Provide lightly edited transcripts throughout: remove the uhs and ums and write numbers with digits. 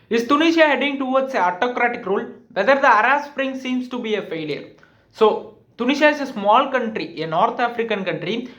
Is Tunisia heading towards an autocratic rule? Whether the Arab Spring seems to be a failure. So, Tunisia is a small country, a North African country.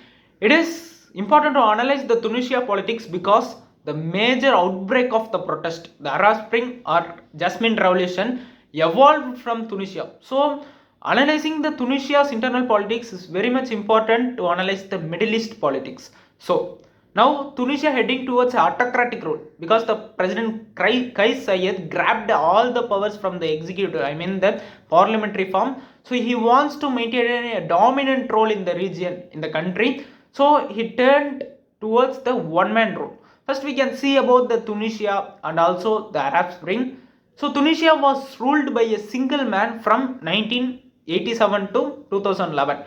It is important to analyze the Tunisia politics because the major outbreak of the protest, the Arab Spring or Jasmine Revolution, evolved from Tunisia. So, analyzing the Tunisia's internal politics is very much important to analyze the Middle East politics. So, now Tunisia heading towards autocratic rule because the president Kais Saied grabbed all the powers from the executive, I mean the parliamentary form. So he wants to maintain a dominant role in the region, in the country. So he turned towards the one-man rule. First we can see about the Tunisia and also the Arab Spring. So Tunisia was ruled by a single man from 1987 to 2011.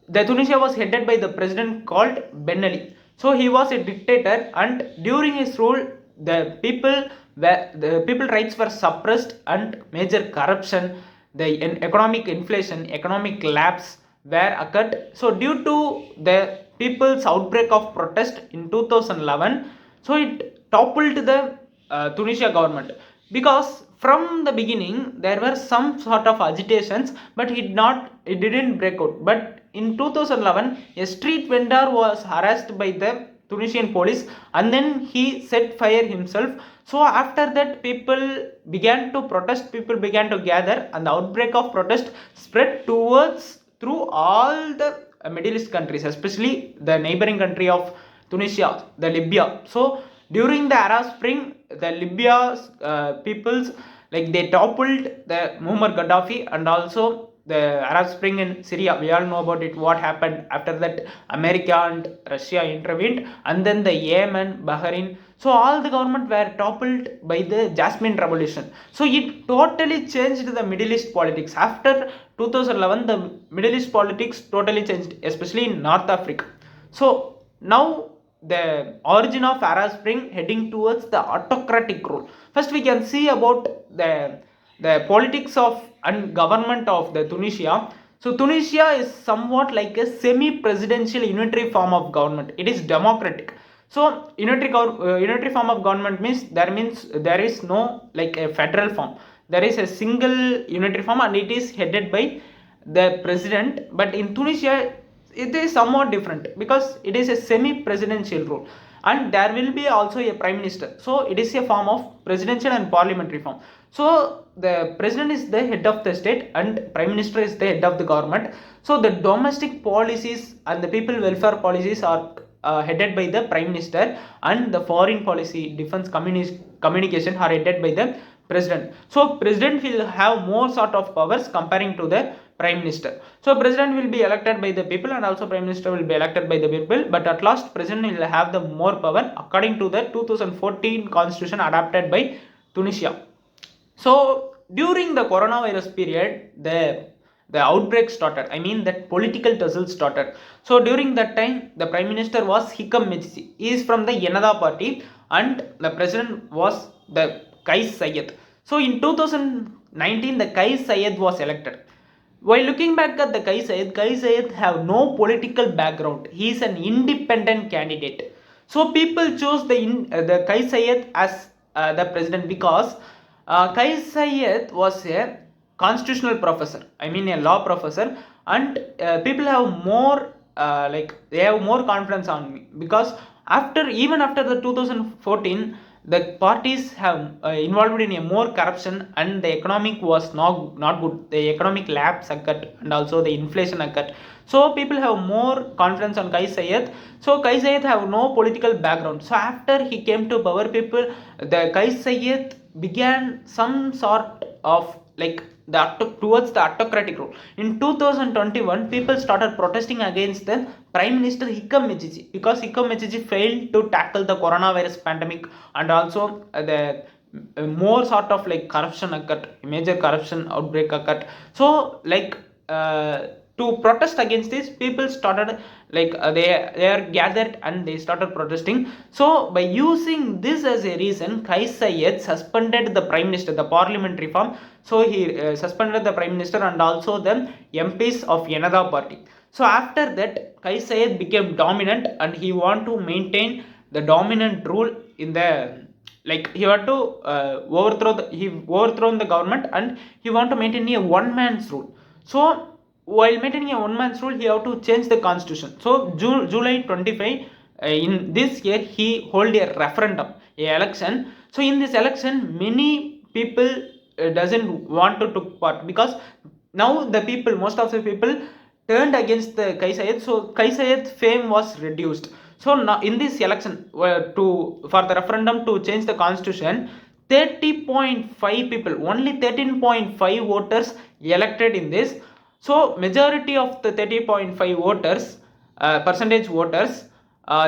The Tunisia was headed by the president called Ben Ali. So he was a dictator, and during his rule, the people rights were suppressed, and major corruption, the economic inflation, economic collapse were occurred. So due to the people's outbreak of protest in 2011, so it toppled the Tunisia government because from the beginning there were some sort of agitations, but it didn't break out. But in 2011, a street vendor was harassed by the Tunisian police and then he set fire himself. So after that, people began to protest, people began to gather, and the outbreak of protest spread towards through all the Middle East countries, especially the neighboring country of Tunisia, the Libya. So during the Arab Spring, the Libya's peoples, like, they toppled the Muammar Gaddafi, and also the Arab Spring in Syria. We all know about it. What happened after that? America and Russia intervened, and then the Yemen, Bahrain. So all the government were toppled by the Jasmine Revolution. So it totally changed the Middle East politics. After 2011, the Middle East politics totally changed, especially in North Africa. So now the origin of Arab Spring heading towards the autocratic rule. First, we can see about the politics of and government of the Tunisia. So Tunisia is somewhat like a semi-presidential unitary form of government. It is democratic. So unitary form of government means there is no like a federal form. There is a single unitary form, and it is headed by the president. But in Tunisia, it is somewhat different because it is a semi-presidential rule, and there will be also a prime minister. So it is a form of presidential and parliamentary form. So the president is the head of the state and prime minister is the head of the government. So the domestic policies and the people welfare policies are headed by the prime minister, and the foreign policy, defense, communication are headed by the president. So president will have more sort of powers comparing to the prime minister. So president will be elected by the people, and also prime minister will be elected by the people, but at last president will have the more power according to the 2014 constitution adopted by Tunisia. So during the coronavirus period, the outbreak started. I mean that political tussle started. So during that time, the prime minister was Hikam Mechichi. He is from the Ennahda party, and the president was the Kais Saied. So in 2019, the Kais Saied was elected. While looking back at the Kais Saied have no political background. He is an independent candidate. So people chose the Kais Saied as the president because Kais Saied was a constitutional professor. I mean a law professor, and people have more they have more confidence on me because even after the 2014, the parties have involved in a more corruption, and the economic was not good. The economic lapse occurred, and also the inflation occurred. So people have more confidence on Kais Saied. So Kais Saied have no political background. So after he came to power, the Kais Saied began some sort of like towards the autocratic rule. In 2021, people started protesting against the Prime Minister Hikam Mechichi because Hikam Mechichi failed to tackle the coronavirus pandemic, and also the more sort of like corruption occurred, major corruption outbreak occurred. So to protest against this, people started they are gathered and they started protesting. So by using this as a reason, Kais Saied suspended the prime minister, the parliamentary form. So he suspended the prime minister and also the MPs of Ennahda party. So after that, Kais Saied became dominant, and he want to maintain the dominant rule in the like he want to overthrown the government, and he want to maintain a one man's rule. So while maintaining a one man's rule, he have to change the constitution. So July 25, in this year, he hold a referendum, a election. So in this election, many people doesn't want to took part, because now the people, most of the people turned against the Kai Saied. So Kai Saied's fame was reduced. So now in this election, to for the referendum to change the constitution, 30.5 people, only 13.5 voters elected in this. So majority of the 30.5 voters, percentage voters,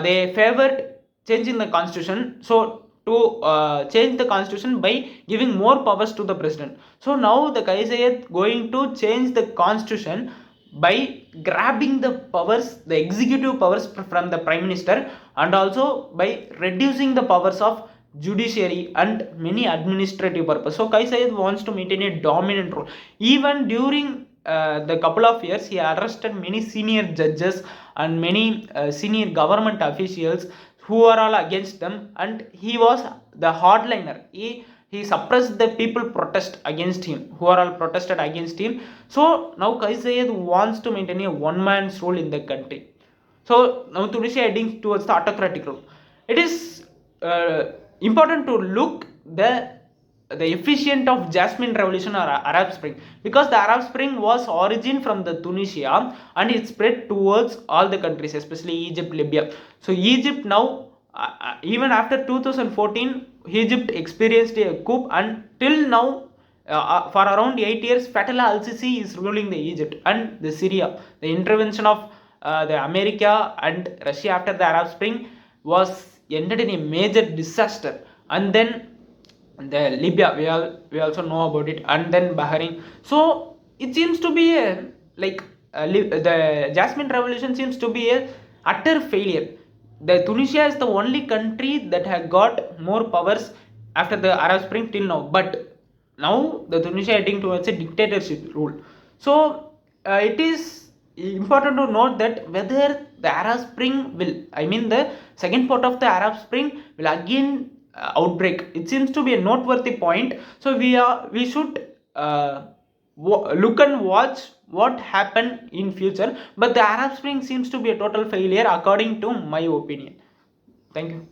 they favored changing the constitution. So to change the constitution by giving more powers to the president. So now the Kai Saied going to change the constitution by grabbing the powers, the executive powers from the prime minister, and also by reducing the powers of judiciary and many administrative purpose. So Kai Saied wants to maintain a dominant role. Even during the couple of years, he arrested many senior judges and many senior government officials who are all against them, and he was the hardliner. He suppressed the people protest against him, who are all protested against him. So now Kai Saied wants to maintain a one man's rule in the country. So now Tunisia heading towards the autocratic rule. It is important to look the efficient of Jasmine Revolution or Arab Spring, because the Arab Spring was origin from the Tunisia, and it spread towards all the countries, especially Egypt, Libya. So Egypt now, even after 2014, Egypt experienced a coup, and till now, for around 8 years, Fatah al-Sisi is ruling the Egypt and the Syria. The intervention of the America and Russia after the Arab Spring was ended in a major disaster. And then the Libya, we also know about it, and then Bahrain. So it seems to be a, like the Jasmine Revolution seems to be a utter failure. The Tunisia is the only country that has got more powers after the Arab Spring till now, but now the Tunisia heading towards a dictatorship rule. So it is important to note that whether the Arab Spring will, I mean the second part of the Arab Spring will again outbreak. It seems to be a noteworthy point. So we should look and watch what happened in future. But the Arab Spring seems to be a total failure according to my opinion. Thank you.